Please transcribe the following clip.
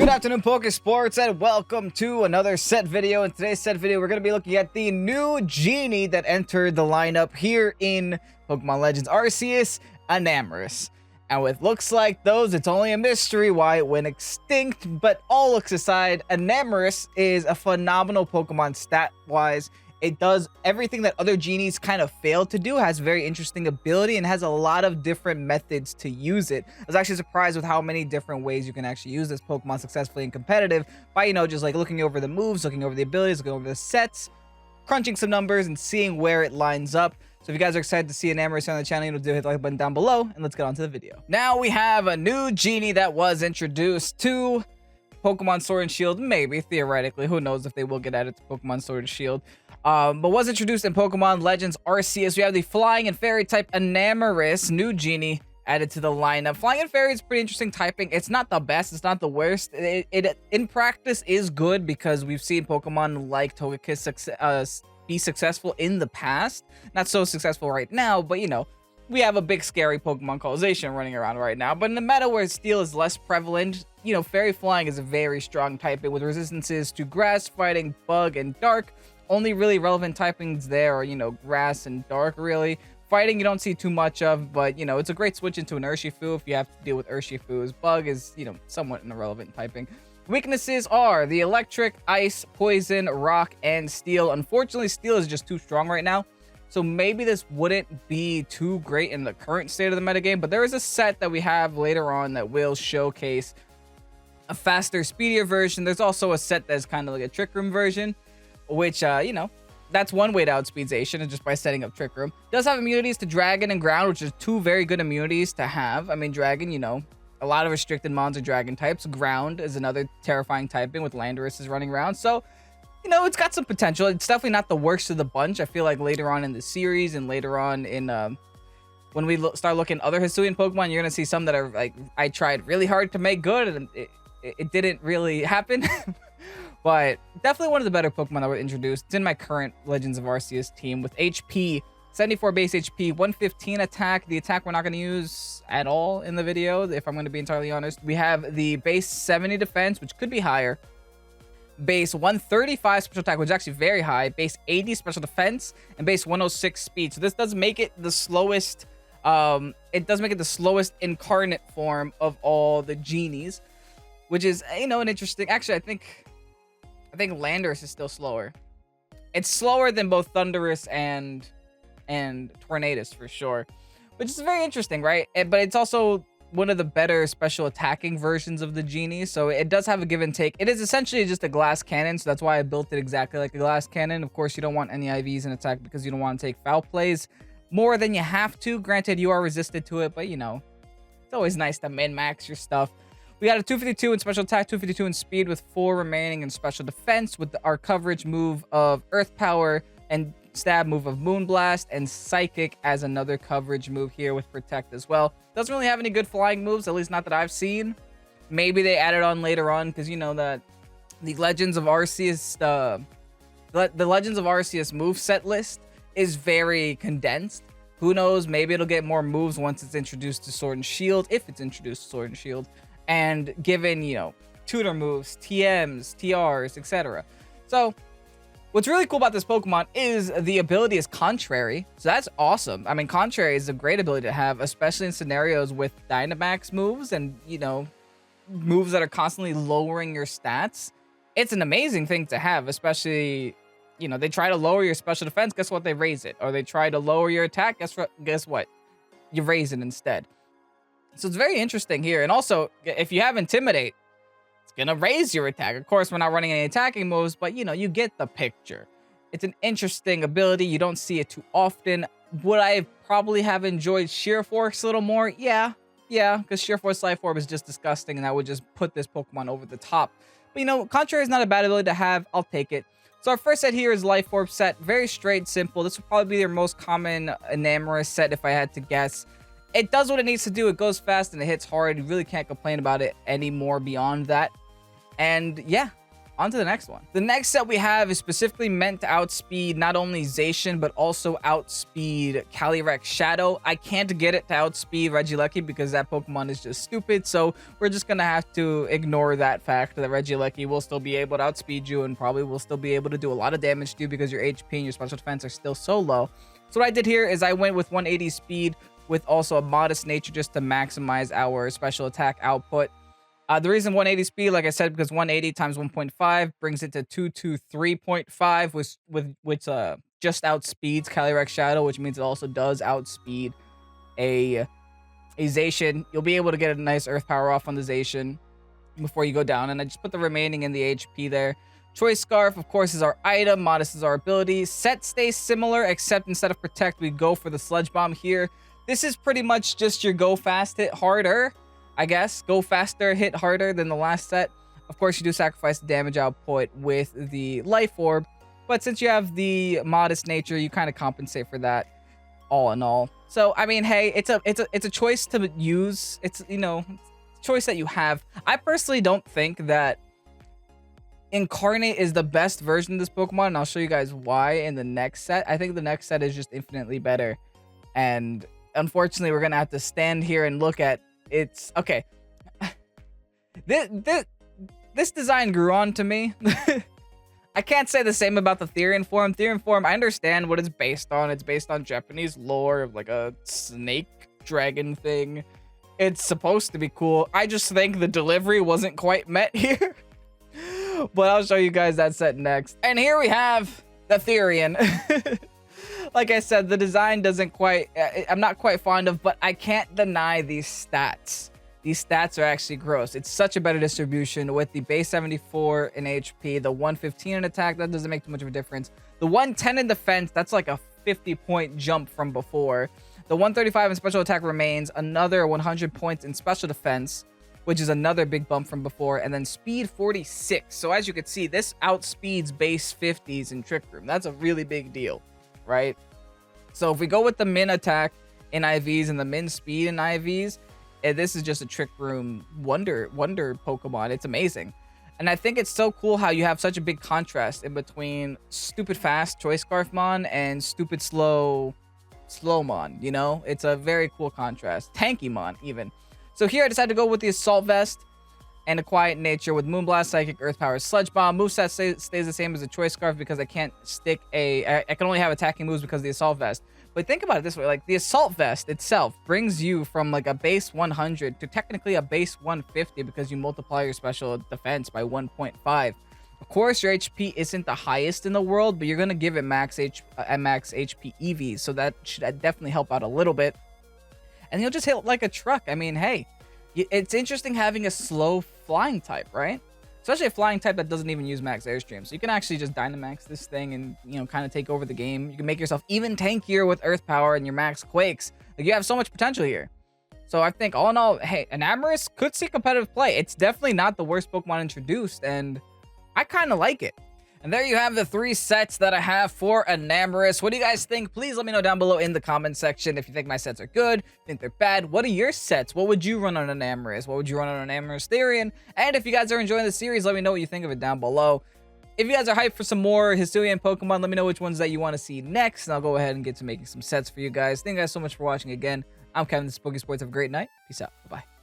Good afternoon, Pokesports, and welcome to another set video. In today's set video, we're going to be looking at the new genie that entered the lineup here in Pokemon Legends Arceus, Enamorus. And with looks like those, it's only a mystery why it went extinct, but all looks aside, Enamorus is a phenomenal Pokemon stat-wise. It does everything that other genies kind of failed to do, has very interesting ability, and has a lot of different methods to use it. I was actually surprised with how many different ways you can actually use this Pokemon successfully and competitive by, just like looking over the moves, looking over the abilities, looking over the sets, crunching some numbers, and seeing where it lines up. So if you guys are excited to see Enamorus on the channel, do hit the like button down below, and let's get on to the video. Now we have a new genie that was introduced to Pokemon Sword and Shield, maybe, theoretically. Who knows if they will get added to Pokemon Sword and Shield. But was introduced in Pokemon Legends Arceus. We have the Flying and Fairy type Enamorus, new genie, added to the lineup. Flying and Fairy is pretty interesting typing. It's not the best, it's not the worst. It in practice is good because we've seen Pokemon like Togekiss be successful in the past. Not so successful right now, but we have a big scary Pokemon called Zacian running around right now. But in the meta where Steel is less prevalent, Fairy Flying is a very strong typing with resistances to Grass, Fighting, Bug, and Dark. Only really relevant typings there are, Grass and Dark, really. Fighting, you don't see too much of, but, it's a great switch into an Urshifu if you have to deal with Urshifu's. Bug is, somewhat an irrelevant typing. Weaknesses are the Electric, Ice, Poison, Rock, and Steel. Unfortunately, Steel is just too strong right now. So maybe this wouldn't be too great in the current state of the metagame, but there is a set that we have later on that will showcase a faster, speedier version. There's also a set that's kind of like a Trick Room version, which, that's one way to outspeed Zacian, is just by setting up Trick Room. Does have immunities to Dragon and Ground, which is two very good immunities to have. I mean, Dragon, a lot of restricted mons are Dragon types. Ground is another terrifying typing with Landorus is running around. So, it's got some potential. It's definitely not the worst of the bunch. I feel like later on in the series and later on in, when we start looking at other Hisuian Pokemon, you're going to see some that are like, I tried really hard to make good and it didn't really happen. But definitely one of the better Pokemon that were introduced. It's in my current Legends of Arceus team with HP, 74 base HP, 115 attack. The attack we're not going to use at all in the video, if I'm going to be entirely honest. We have the base 70 defense, which could be higher. Base 135 special attack, which is actually very high. Base 80 special defense, and base 106 speed. So this does make it the slowest. It does make it the slowest incarnate form of all the genies, which is, an interesting. Actually, I think Landorus is still slower. It's slower than both Thundurus and Tornadus for sure, which is very interesting, right? But it's also one of the better special attacking versions of the genie, so it does have a give and take. It is essentially just a glass cannon, so that's why I built it exactly like a glass cannon. Of course, you don't want any IVs in attack because you don't want to take foul plays more than you have to. Granted, you are resisted to it, but it's always nice to min-max your stuff. We got a 252 in special attack, 252 in speed with 4 remaining in special defense with our coverage move of Earth Power and stab move of Moonblast, and Psychic as another coverage move here with Protect as well. Doesn't really have any good flying moves, at least not that I've seen. Maybe they added on later on because that the Legends of Arceus, the Legends of Arceus moveset list is very condensed. Who knows? Maybe it'll get more moves once it's introduced to Sword and Shield, if it's introduced to Sword and Shield. And given, tutor moves, TMs, TRs, etc. So, what's really cool about this Pokemon is the ability is Contrary. So that's awesome. I mean, Contrary is a great ability to have, especially in scenarios with Dynamax moves and, moves that are constantly lowering your stats. It's an amazing thing to have, especially, they try to lower your special defense, guess what? They raise it. Or they try to lower your attack, guess what? You raise it instead. So it's very interesting here. And also, if you have Intimidate, it's going to raise your attack. Of course, we're not running any attacking moves, but, you get the picture. It's an interesting ability. You don't see it too often. Would I probably have enjoyed Sheer Force a little more? Yeah, because Sheer Force Life Orb is just disgusting, and that would just put this Pokemon over the top. But, Contrary is not a bad ability to have. I'll take it. So our first set here is Life Orb set. Very straight, simple. This would probably be their most common Enamorus set if I had to guess. It does what it needs to do. It goes fast and it hits hard. You really can't complain about it anymore beyond that. And yeah, on to the next one. The next set we have is specifically meant to outspeed not only Zacian, but also outspeed Calyrex Shadow. I can't get it to outspeed Regieleki because that Pokemon is just stupid, so we're just gonna have to ignore that fact that Regieleki will still be able to outspeed you and probably will still be able to do a lot of damage to you because your HP and your special defense are still so low. So what I did here is I went with 180 speed with also a modest nature just to maximize our special attack output. The reason 180 speed, like I said, because 180 times 1.5 brings it to 223.5, which just outspeeds Calyrex Shadow, which means it also does outspeed a Zacian. You'll be able to get a nice Earth Power off on the Zacian before you go down, and I just put the remaining in the HP there. Choice Scarf, of course, is our item. Modest is our ability. Set stays similar, except instead of Protect, we go for the Sludge Bomb here. This is pretty much just your go fast, hit harder, I guess. Go faster, hit harder than the last set. Of course, you do sacrifice the damage output with the Life Orb, but since you have the modest nature, you kind of compensate for that all in all. So, I mean, hey, it's a choice to use. It's, you know, choice that you have. I personally don't think that Incarnate is the best version of this Pokemon, and I'll show you guys why in the next set. I think the next set is just infinitely better, and unfortunately, we're gonna have to stand here and look at its... Okay, this design grew on to me. I can't say the same about the Therian Forme. Therian Forme, I understand what it's based on. It's based on Japanese lore of like a snake dragon thing. It's supposed to be cool. I just think the delivery wasn't quite met here. But I'll show you guys that set next. And here we have the Therian. Like I said, the design doesn't quite... I'm not quite fond of, but I can't deny these stats. These stats are actually gross. It's such a better distribution with the base 74 in HP, the 115 in attack. That doesn't make too much of a difference. The 110 in defense, that's like a 50-point jump from before. The 135 in special attack remains, another 100 points in special defense, which is another big bump from before, and then speed 46. So as you can see, this outspeeds base 50s in Trick Room. That's a really big deal, right? So if we go with the min attack in IVs and the min speed in IVs, this is just a Trick Room wonder Pokemon. It's amazing. And I think it's so cool how you have such a big contrast in between stupid fast Choice Scarfmon and stupid Slowmon, you know? It's a very cool contrast. Tankymon, even. So here I decided to go with the Assault Vest and a Quiet Nature with Moonblast, Psychic, Earth Power, Sludge Bomb. Moveset stays the same as the Choice Scarf because I can't stick I can only have attacking moves because of the Assault Vest. But think about it this way, like the Assault Vest itself brings you from like a base 100 to technically a base 150 because you multiply your special defense by 1.5. Of course, your HP isn't the highest in the world, but you're going to give it max HP EVs, so that should definitely help out a little bit. And you'll just hit like a truck. I mean, hey, it's interesting having a slow flying type, right? Especially a flying type that doesn't even use max airstream. So you can actually just Dynamax this thing and, you know, kind of take over the game. You can make yourself even tankier with Earth Power and your max Quakes. Like, you have so much potential here. So I think all in all, hey, Enamorus could see competitive play. It's definitely not the worst Pokemon introduced, and I kind of like it. And there you have the 3 sets that I have for Enamorus. What do you guys think? Please let me know down below in the comment section if you think my sets are good, think they're bad. What are your sets? What would you run on Enamorus? What would you run on Enamorus-Therian? And if you guys are enjoying the series, let me know what you think of it down below. If you guys are hyped for some more Hisuian Pokemon, let me know which ones that you want to see next, and I'll go ahead and get to making some sets for you guys. Thank you guys so much for watching again. I'm Kevin, this is Pokesports. Have a great night. Peace out. Bye-bye.